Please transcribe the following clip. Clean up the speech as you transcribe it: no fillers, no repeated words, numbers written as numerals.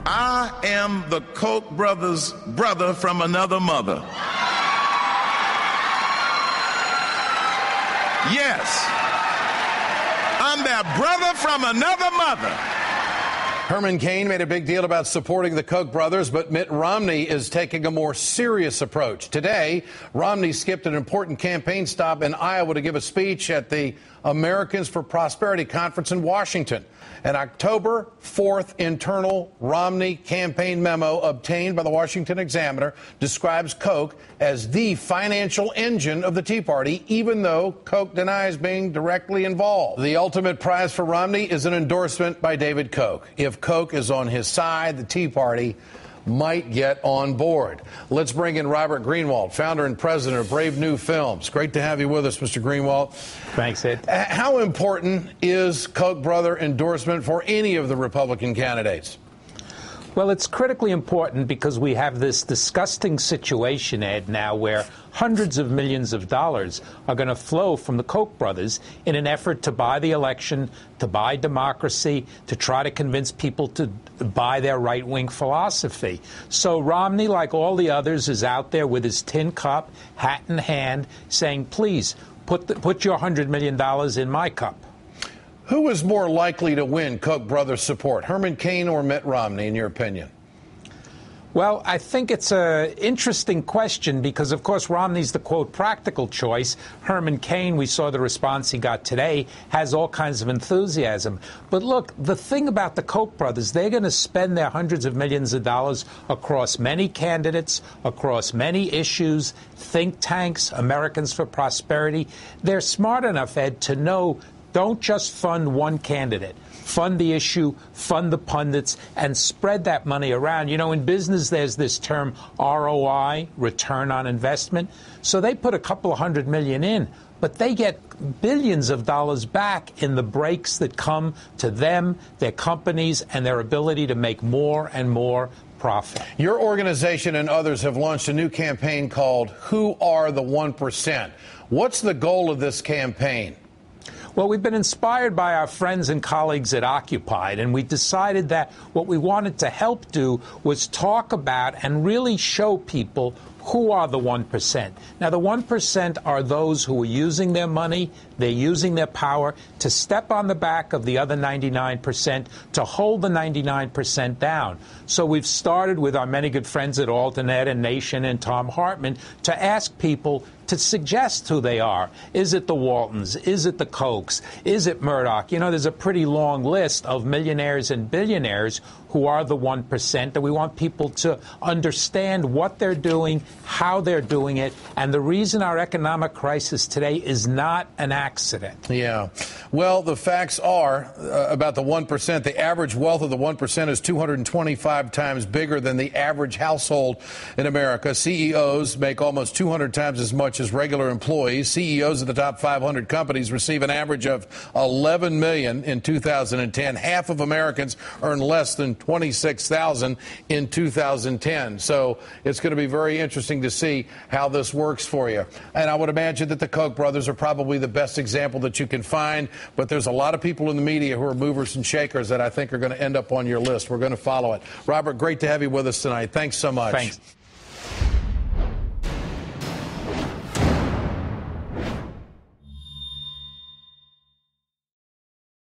I am the Koch brothers' brother from another mother. Yes, I'm their brother from another mother. Herman Cain made a big deal about supporting the Koch brothers, but Mitt Romney is taking a more serious approach. Today, Romney skipped an important campaign stop in Iowa to give a speech at the Americans for Prosperity Conference in Washington. An October 4th internal Romney campaign memo obtained by the Washington Examiner describes Koch as the financial engine of the Tea Party, even though Koch denies being directly involved. The ultimate prize for Romney is an endorsement by David Koch. If Koch is on his side, the Tea Party might get on board. Let's bring in Robert Greenwald, founder and president of Brave New Films. Great to have you with us, Mr. Greenwald. Thanks, Ed. How important is Koch brother endorsement for any of the Republican candidates? Well, it's critically important because we have this disgusting situation, Ed, now where hundreds of millions of dollars are going to flow from the Koch brothers in an effort to buy the election, to buy democracy, to try to convince people to buy their right-wing philosophy. So Romney, like all the others, is out there with his tin cup, hat in hand, saying, please, put your $100 million in my cup. Who is more likely to win Koch brothers' support, Herman Cain or Mitt Romney, in your opinion? Well, I think it's an interesting question because, of course, Romney's the, quote, practical choice. Herman Cain, we saw the response he got today, has all kinds of enthusiasm. But look, the thing about the Koch brothers, they're going to spend their hundreds of millions of dollars across many candidates, across many issues, think tanks, Americans for Prosperity. They're smart enough, Ed, to know don't just fund one candidate. Fund the issue, fund the pundits, and spread that money around. You know, in business, there's this term ROI, return on investment. So they put a couple of $100 million in, but they get billions of dollars back in the breaks that come to them, their companies, and their ability to make more and more profit. Your organization and others have launched a new campaign called Who Are the 1%? What's the goal of this campaign? Well, we've been inspired by our friends and colleagues at Occupied, and we decided that what we wanted to help do was talk about and really show people who are the 1%. Now, the 1% are those who are using their money, they're using their power to step on the back of the other 99%, to hold the 99% down. So we've started with our many good friends at Alternate and Nation and Tom Hartman to ask people to suggest who they are. Is it the Waltons? Is it the Kochs? Is it Murdoch? You know, there's a pretty long list of millionaires and billionaires who are the 1%, that we want people to understand what they're doing, how they're doing it, and the reason our economic crisis today is not an accident. Yeah. Well, the facts are about the 1%. The average wealth of the 1% is 225 times bigger than the average household in America. CEOs make almost 200 times as much as regular employees. CEOs of the top 500 companies receive an average of $11 million in 2010. Half of Americans earn less than $26,000 in 2010. So it's going to be very interesting to see how this works for you. And I would imagine that the Koch brothers are probably the best example that you can find. But there's a lot of people in the media who are movers and shakers that I think are going to end up on your list. We're going to follow it. Robert, great to have you with us tonight. Thanks so much. Thanks.